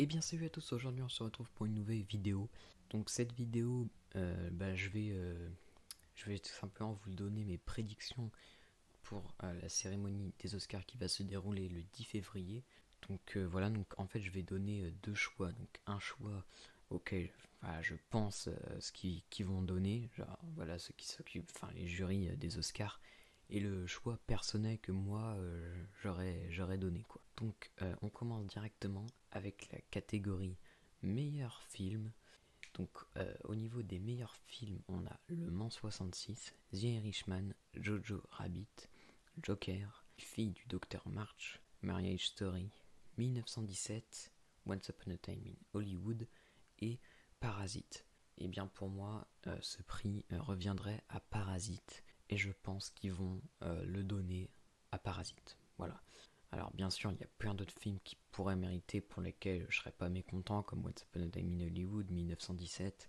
Eh bien salut à tous, aujourd'hui on se retrouve pour une nouvelle vidéo. Donc cette vidéo, je vais tout simplement vous donner mes prédictions pour la cérémonie des Oscars qui va se dérouler le 10 février. Donc voilà, donc en fait je vais donner deux choix. Donc un choix auquel je pense ce qu'ils vont donner, genre voilà ceux qui s'occupent, enfin les jurys des Oscars, et le choix personnel que moi j'aurais donné quoi. Donc on commence directement avec la catégorie meilleur film. Donc au niveau des meilleurs films, on a Le Mans 66, The Irishman, Jojo Rabbit, Joker, Fille du Docteur March, Marriage Story, 1917, Once Upon a Time in Hollywood et Parasite. Et bien pour moi, ce prix reviendrait à Parasite et je pense qu'ils vont le donner à Parasite. Voilà. Alors bien sûr, il y a plein d'autres films qui pourraient mériter pour lesquels je serais pas mécontent, comme Once Upon a Time in Hollywood, 1917,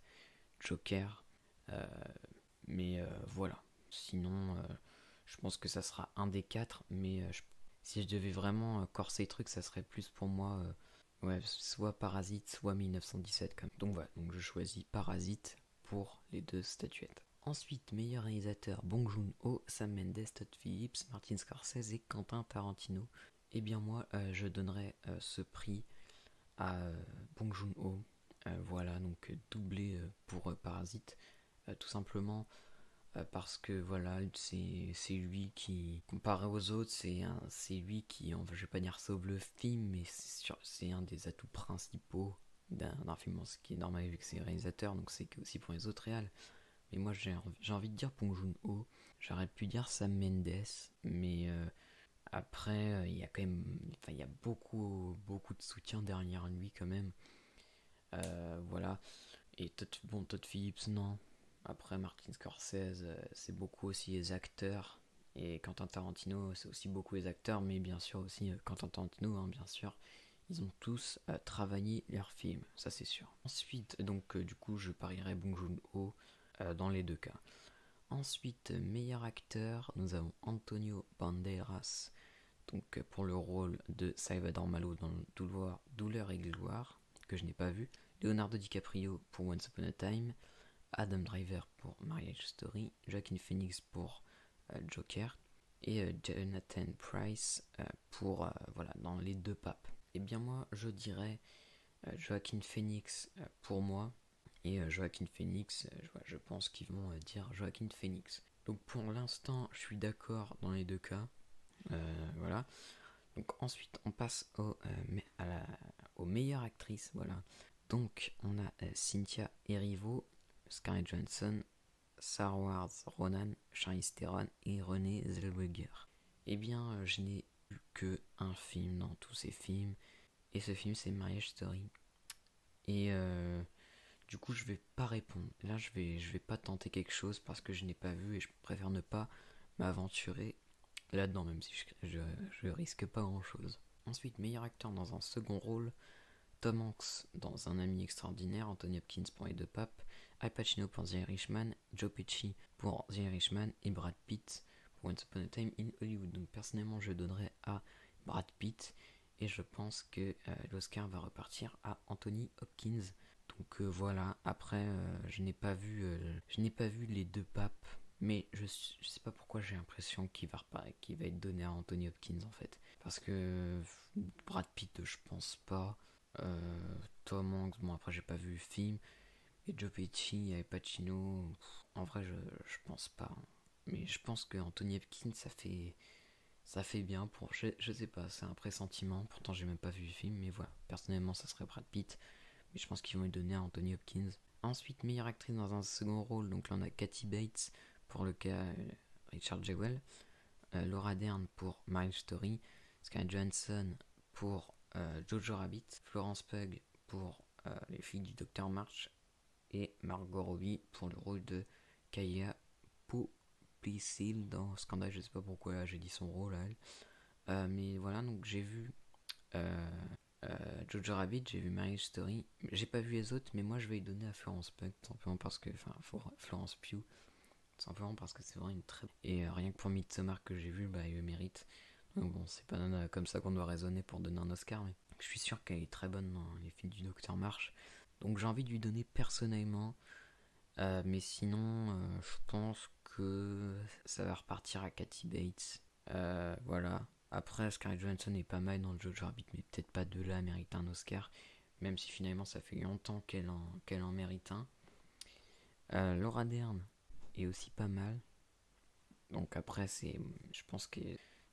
Joker. Euh, mais voilà. Sinon, je pense que ça sera un des quatre, mais si je devais vraiment corser le truc, ça serait plus pour moi ouais, soit Parasite, soit 1917 quand même. Donc voilà, donc je choisis Parasite pour les deux statuettes. Ensuite, meilleur réalisateur Bong Joon-ho, Sam Mendes, Todd Phillips, Martin Scorsese et Quentin Tarantino. Eh bien moi, je donnerais ce prix à Bong Joon-ho. Voilà, donc doublé pour Parasite. Tout simplement parce que voilà, c'est lui qui, comparé aux autres, c'est lui qui, je vais pas dire sauve le film, mais c'est un des atouts principaux d'un film, ce qui est normal vu que c'est réalisateur, donc c'est aussi pour les autres réals. Mais moi j'ai envie de dire Bong Joon-ho, j'aurais pu dire Sam Mendes, mais après il y a quand même, enfin il y a beaucoup de soutien derrière lui quand même. Voilà. Et Todd Phillips, non. Après, Martin Scorsese, c'est beaucoup aussi les acteurs. Et Quentin Tarantino, c'est aussi beaucoup les acteurs, mais bien sûr aussi Quentin Tarantino, hein, bien sûr. Ils ont tous travaillé leurs films, ça c'est sûr. Ensuite, donc du coup, je parierais Bong Joon-ho dans les deux cas. Ensuite, meilleur acteur, nous avons Antonio Banderas, donc pour le rôle de Salvador Malo dans Douleur et Gloire, que je n'ai pas vu. Leonardo DiCaprio pour Once Upon a Time, Adam Driver pour Marriage Story, Joaquin Phoenix pour Joker et Jonathan Pryce pour voilà dans les deux papes. Et bien moi je dirais Joaquin Phoenix pour moi et Joaquin Phoenix, je pense qu'ils vont dire Joaquin Phoenix. Donc pour l'instant je suis d'accord dans les deux cas. Voilà. Donc ensuite on passe aux meilleures actrices. Voilà. Donc on a Cynthia Erivo, Scarlett Johansson, Saoirse Ronan, Charlize Theron et Renée Zellweger. Eh bien, je n'ai vu que un film dans tous ces films, et ce film c'est Marriage Story. Et du coup, je vais pas répondre. Là, je vais pas tenter quelque chose parce que je n'ai pas vu et je préfère ne pas m'aventurer là-dedans, même si je risque pas grand-chose. Ensuite, meilleur acteur dans un second rôle, Tom Hanks dans Un ami extraordinaire, Anthony Hopkins pour Les Deux Papes, Al Pacino pour The Irishman, Joe Pesci pour The Irishman et Brad Pitt pour Once Upon a Time in Hollywood. Donc personnellement, je donnerais à Brad Pitt et je pense que l'Oscar va repartir à Anthony Hopkins. Donc voilà. Après, je n'ai pas vu Les Deux Papes, mais je sais pas pourquoi j'ai l'impression qu'il va être donné à Anthony Hopkins en fait. Parce que Brad Pitt, je pense pas. Tom Hanks, bon après j'ai pas vu le film. Et Joe Pesci et Pacino, en vrai je pense pas. Mais je pense que Anthony Hopkins ça fait bien pour. Je sais pas, c'est un pressentiment. Pourtant j'ai même pas vu le film, mais voilà. Personnellement ça serait Brad Pitt. Mais je pense qu'ils vont lui donner à Anthony Hopkins. Ensuite, meilleure actrice dans un second rôle, donc là on a Kathy Bates pour le cas Richard Jewell, Laura Dern pour Marriage Story, Scarlett Johansson pour Jojo Rabbit, Florence Pugh pour Les filles du Docteur March et Margot Robbie pour le rôle de Kaya Poupicil dans Scandale. Je sais pas pourquoi j'ai dit son rôle à elle. Mais voilà, donc j'ai vu Jojo Rabbit, j'ai vu Marriage Story. J'ai pas vu les autres, mais moi je vais y donner à Florence Pugh, tout simplement parce que. Enfin, Florence Pugh, tout simplement parce que c'est vraiment une très. Et rien que pour Midsommar que j'ai vu, bah il le mérite. Donc bon, c'est pas comme ça qu'on doit raisonner pour donner un Oscar, mais je suis sûr qu'elle est très bonne dans les films du Docteur March. Donc j'ai envie de lui donner personnellement. Mais sinon, je pense que ça va repartir à Kathy Bates. Voilà. Après, Scarlett Johansson est pas mal dans Jojo Rabbit, mais peut-être pas de là à mériter un Oscar. Même si finalement ça fait longtemps qu'elle en mérite un. Laura Dern est aussi pas mal. Donc après, je pense que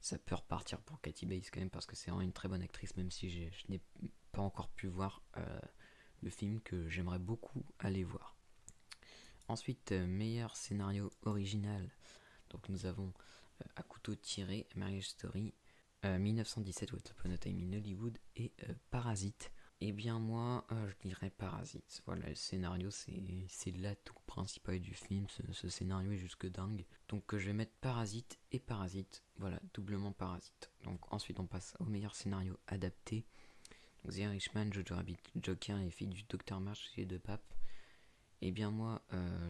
ça peut repartir pour Kathy Bates quand même, parce que c'est vraiment une très bonne actrice, même si je n'ai pas encore pu voir le film que j'aimerais beaucoup aller voir. Ensuite, meilleur scénario original. Donc nous avons À couteau tiré, Marriage Story, 1917, Once Upon a Time in Hollywood et Parasite. Eh bien moi, je dirais Parasite. Voilà, le scénario, c'est l'atout principal du film. Ce scénario est jusque dingue. Donc je vais mettre Parasite et Parasite. Voilà, doublement Parasite. Donc ensuite on passe au meilleur scénario adapté. Donc The Irishman, Jojo Rabbit, Joker et les filles du Docteur March et de Pape. Eh bien moi,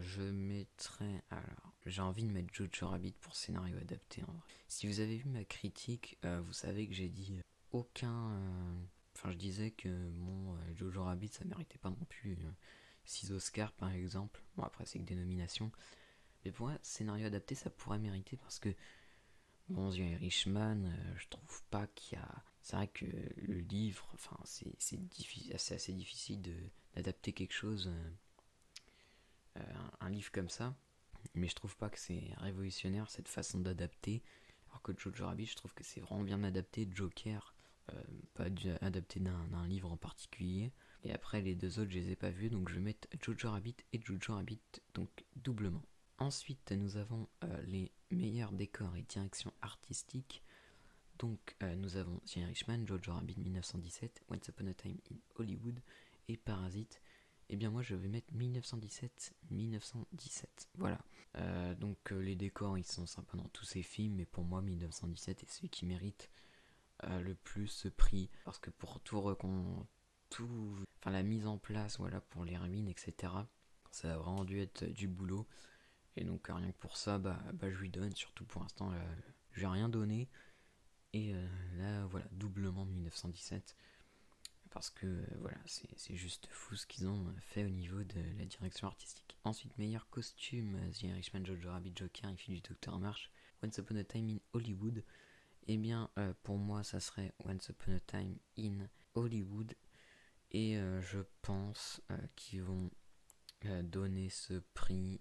je mettrais... Alors, j'ai envie de mettre Jojo Rabbit pour scénario adapté en vrai. Si vous avez vu ma critique, vous savez que j'ai dit aucun... Enfin, je disais que Jojo Rabbit, ça méritait pas non plus 6 Oscars par exemple. Bon, après, c'est que des nominations. Mais pour moi, scénario adapté, ça pourrait mériter parce que... Bon, The Irishman, je trouve pas qu'il y a... C'est vrai que le livre, enfin, c'est assez difficile d'adapter quelque chose... un livre comme ça, mais je trouve pas que c'est révolutionnaire cette façon d'adapter, alors que Jojo Rabbit, je trouve que c'est vraiment bien adapté. Joker, pas adapté d'un livre en particulier. Et après les deux autres, je les ai pas vus, donc je vais mettre Jojo Rabbit et Jojo Rabbit, donc doublement. Ensuite, nous avons les meilleurs décors et directions artistiques. Donc nous avons The Irishman, Jojo Rabbit 1917, Once Upon a Time in Hollywood et Parasite. Eh bien moi je vais mettre 1917. Voilà. Donc les décors ils sont sympas dans tous ces films, mais pour moi 1917 est celui qui mérite le plus ce prix. Parce que pour enfin la mise en place, voilà, pour les ruines, etc. Ça a vraiment dû être du boulot. Et donc rien que pour ça, je lui donne, surtout pour l'instant, je vais rien donner. Et là, voilà, doublement 1917. Parce que voilà, c'est juste fou ce qu'ils ont fait au niveau de la direction artistique. Ensuite, meilleur costume, The Irishman, Jojo Rabbit, Joker, les filles du Docteur March, Once Upon a Time in Hollywood. Eh bien, pour moi, ça serait Once Upon a Time in Hollywood. Et je pense qu'ils vont donner ce prix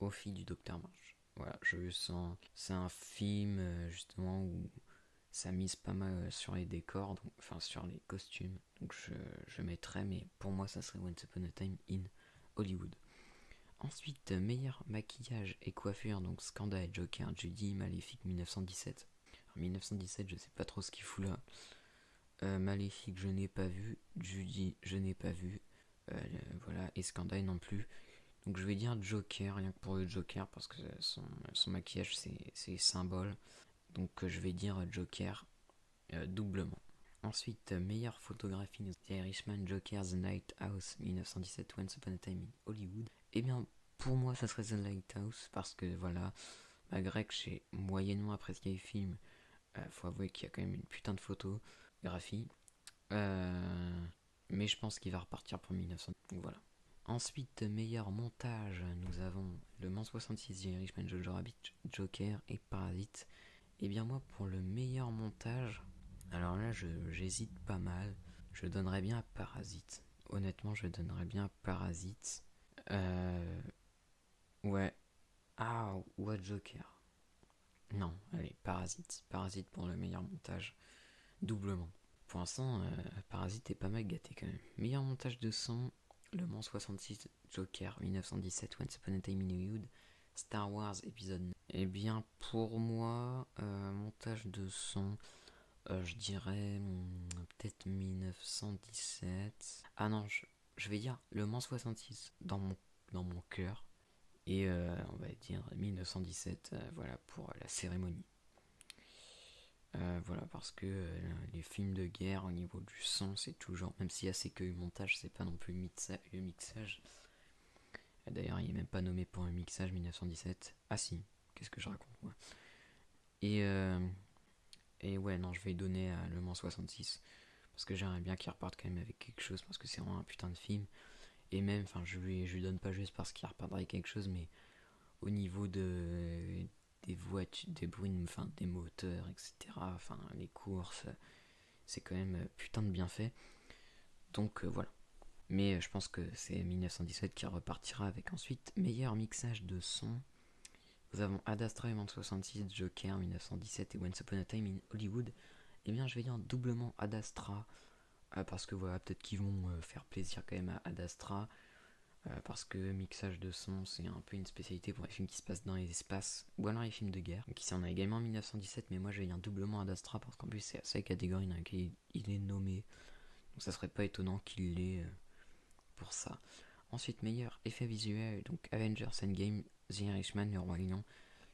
aux filles du Docteur March. Voilà, je sens. C'est un film justement où ça mise pas mal sur les décors, donc, enfin sur les costumes. Donc je mettrais, mais pour moi ça serait Once Upon a Time in Hollywood. Ensuite, meilleur maquillage et coiffure, donc Skanda et Joker, Judy, Maléfique 1917. Alors, 1917, je sais pas trop ce qu'il fout là. Maléfique, je n'ai pas vu. Judy, je n'ai pas vu. Voilà, et Skanda non plus. Donc je vais dire Joker, rien que pour le Joker, parce que son maquillage c'est symbole. Donc je vais dire Joker doublement. Ensuite, meilleure photographie, The Irishman, Joker, The Lighthouse, 1917, Once Upon a Time in Hollywood. Eh bien, pour moi, ça serait The Lighthouse, parce que voilà, malgré que j'ai moyennement apprécié les films, faut avouer qu'il y a quand même une putain de photographie. Mais je pense qu'il va repartir pour 1900. Donc voilà. Ensuite, meilleur montage, nous avons Le Mans 66, The Irishman, Jojo Rabbit, Joker et Parasite. Et bien moi, pour le meilleur montage, alors là j'hésite pas mal. Je donnerais bien à Parasite. Honnêtement, je donnerais bien à Parasite. Ouais. Ah, ou à Joker. Non, allez, Parasite. Parasite pour le meilleur montage. Doublement. Pour l'instant, Parasite est pas mal gâté quand même. Meilleur montage de son, Le Mans 66, Joker, 1917, Once Upon a Time in Hollywood, Star Wars épisode 9. Eh bien, pour moi, montage de son, je dirais peut-être 1917. Ah non, je vais dire Le Mans 66 dans mon cœur. Et on va dire 1917, voilà, pour la cérémonie. Voilà, parce que les films de guerre au niveau du son, c'est toujours, même s'il y a c'est que le montage, c'est pas non plus le mixage. D'ailleurs, il est même pas nommé pour un mixage 1917. Ah si, qu'est-ce que je raconte moi. Et ouais, non, je vais donner à Le Mans 66 parce que j'aimerais bien qu'il reparte quand même avec quelque chose, parce que c'est vraiment un putain de film. Et même, enfin, je lui donne pas juste parce qu'il repartira avec quelque chose, mais au niveau des voitures, des bruits, enfin, des moteurs, etc. Enfin, les courses, c'est quand même putain de bien fait. Donc voilà. Mais je pense que c'est 1917 qui repartira avec ensuite meilleur mixage de son. Nous avons Ad Astra, 66, Joker 1917 et Once Upon a Time in Hollywood. Eh bien, je vais dire doublement Ad Astra, parce que voilà, peut-être qu'ils vont faire plaisir quand même à Ad Astra, parce que mixage de son, c'est un peu une spécialité pour les films qui se passent dans les espaces, ou alors les films de guerre. Donc ici, on a également 1917, mais moi, je vais dire doublement Ad Astra, parce qu'en plus, c'est la seule catégorie dans laquelle il est nommé. Donc ça serait pas étonnant qu'il l'ait pour ça. Ensuite, meilleur effet visuel, donc Avengers Endgame, The Irishman, Le Roi Lion,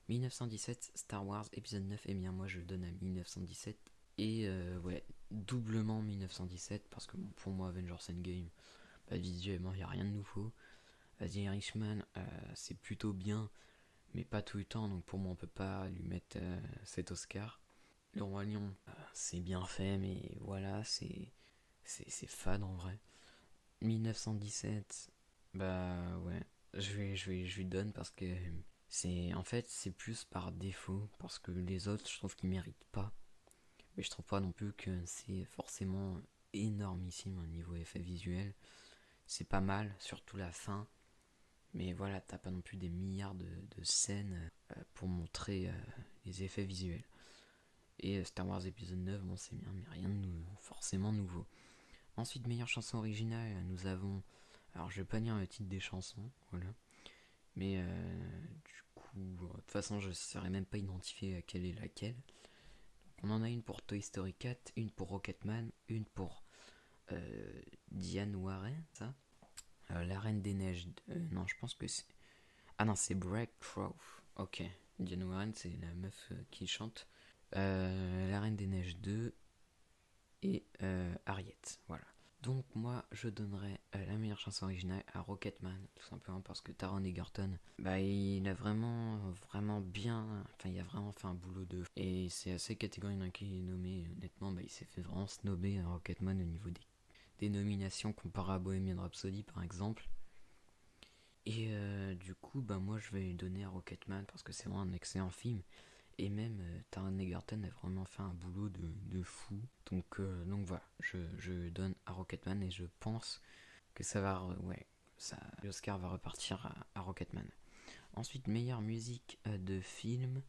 1917, Star Wars, épisode 9, et bien moi je le donne à 1917. Et ouais, doublement 1917, parce que bon, pour moi Avengers Endgame, visuellement il n'y a rien de nouveau. The Irishman, c'est plutôt bien, mais pas tout le temps, donc pour moi on peut pas lui mettre cet Oscar. Le Roi Lion, c'est bien fait, mais voilà, c'est fade en vrai. 1917, bah ouais, je lui donne parce que en fait c'est plus par défaut, parce que les autres je trouve qu'ils méritent pas, mais je trouve pas non plus que c'est forcément énormissime au niveau effet visuel. C'est pas mal, surtout la fin, mais voilà, t'as pas non plus des milliards de scènes pour montrer les effets visuels. Et Star Wars épisode 9, bon c'est bien, mais rien de forcément nouveau. Ensuite, meilleure chanson originale, nous avons... Alors, je vais pas dire le titre des chansons, voilà. Mais du coup, de toute façon, je ne saurais même pas identifier laquelle est laquelle. On en a une pour Toy Story 4, une pour Rocketman, une pour Diane Warren, ça. La Reine des Neiges. Non, je pense que c'est... Ah non, c'est Breakthrough. Ok. Diane Warren, c'est la meuf qui chante. La Reine des Neiges 2 et Harriet, voilà. Donc moi je donnerais la meilleure chanson originale à Rocketman, tout simplement parce que Taron Egerton, bah il a vraiment bien, enfin il a vraiment fait un boulot de fou. Et c'est à ces catégories dans lesquelles il est nommé, honnêtement bah il s'est fait vraiment snobber à Rocketman au niveau des nominations comparé à Bohemian Rhapsody par exemple. Et du coup bah moi je vais lui donner à Rocketman parce que c'est vraiment un excellent film. Et même Taron Egerton a vraiment fait un boulot de fou. Donc voilà, je donne à Rocketman et je pense que ça va... Ouais, l'Oscar va repartir à Rocketman. Ensuite, meilleure musique de film.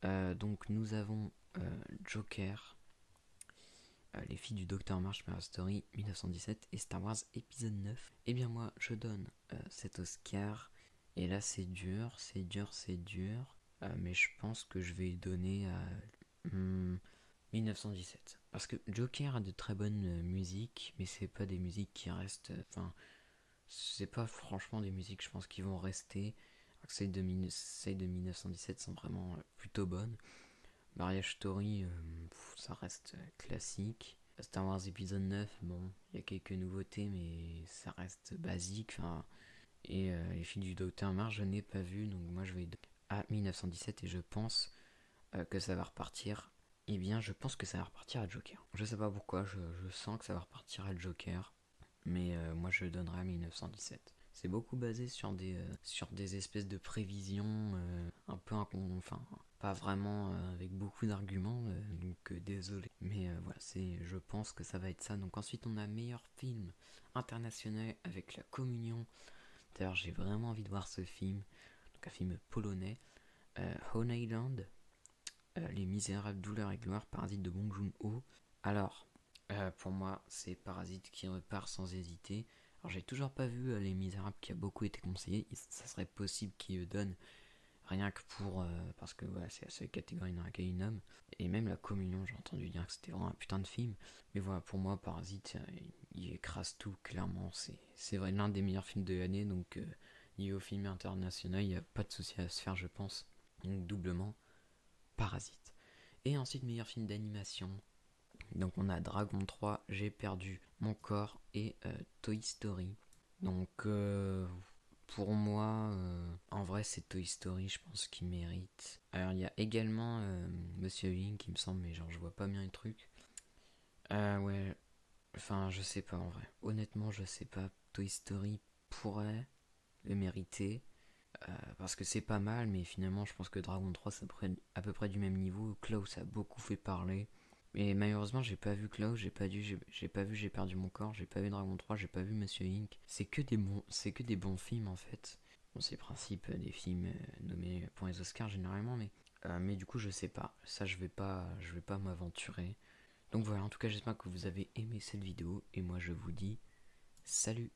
Donc nous avons Joker, Les filles du Docteur Marshmallow Story 1917 et Star Wars épisode 9. Et bien moi, je donne cet Oscar. Et là, c'est dur, c'est dur, c'est dur. Mais je pense que je vais donner à 1917. Parce que Joker a de très bonnes musiques, mais c'est pas des musiques qui restent. Enfin, c'est pas franchement des musiques, je pense, qui vont rester. Alors que celles de 1917 sont vraiment plutôt bonnes. Marriage Story, ça reste classique. Star Wars épisode 9, bon, il y a quelques nouveautés, mais ça reste basique. Enfin, et les filles du Docteur Mars, je n'ai pas vu, donc moi je vais à 1917 et je pense que ça va repartir. Eh bien, je pense que ça va repartir à Joker. Je sais pas pourquoi, je sens que ça va repartir à Joker, mais moi je le donnerai à 1917. C'est beaucoup basé sur des espèces de prévisions un peu enfin pas vraiment avec beaucoup d'arguments, donc désolé. Mais voilà, je pense que ça va être ça. Donc ensuite on a meilleur film international avec La Communion. D'ailleurs j'ai vraiment envie de voir ce film, donc un film polonais. Honeyland, Les Misérables, Douleur et Gloire, Parasite de Bong Joon-ho. Alors, pour moi, c'est Parasite qui repart sans hésiter. Alors, j'ai toujours pas vu Les Misérables qui a beaucoup été conseillé. Ça serait possible qu'il donne rien que pour. Parce que voilà, c'est la seule catégorie dans laquelle il nomme. Et même La Communion, j'ai entendu dire que c'était vraiment un putain de film. Mais voilà, pour moi, Parasite, il écrase tout, clairement. C'est vrai, l'un des meilleurs films de l'année. Donc, niveau film international, il n'y a pas de souci à se faire, je pense. Donc, doublement. Parasite. Et ensuite, meilleur film d'animation. Donc on a Dragon 3, J'ai perdu mon corps et Toy Story. Donc pour moi, en vrai c'est Toy Story, je pense qu'il mérite. Alors il y a également Monsieur Link, il me semble, mais genre je vois pas bien les trucs. Ouais, Enfin, je sais pas en vrai. Honnêtement, je sais pas. Toy Story pourrait le mériter. Parce que c'est pas mal, mais finalement, je pense que Dragon 3, c'est à peu près du même niveau. Klaus a beaucoup fait parler. Mais malheureusement, j'ai pas vu Klaus, j'ai pas vu J'ai perdu mon corps, j'ai pas vu Dragon 3, j'ai pas vu Monsieur Inc. C'est que des bons films en fait. Bon, c'est le principe des films nommés pour les Oscars généralement, mais du coup, je sais pas. Ça, je vais pas m'aventurer. Donc voilà, en tout cas, j'espère que vous avez aimé cette vidéo et moi, je vous dis salut.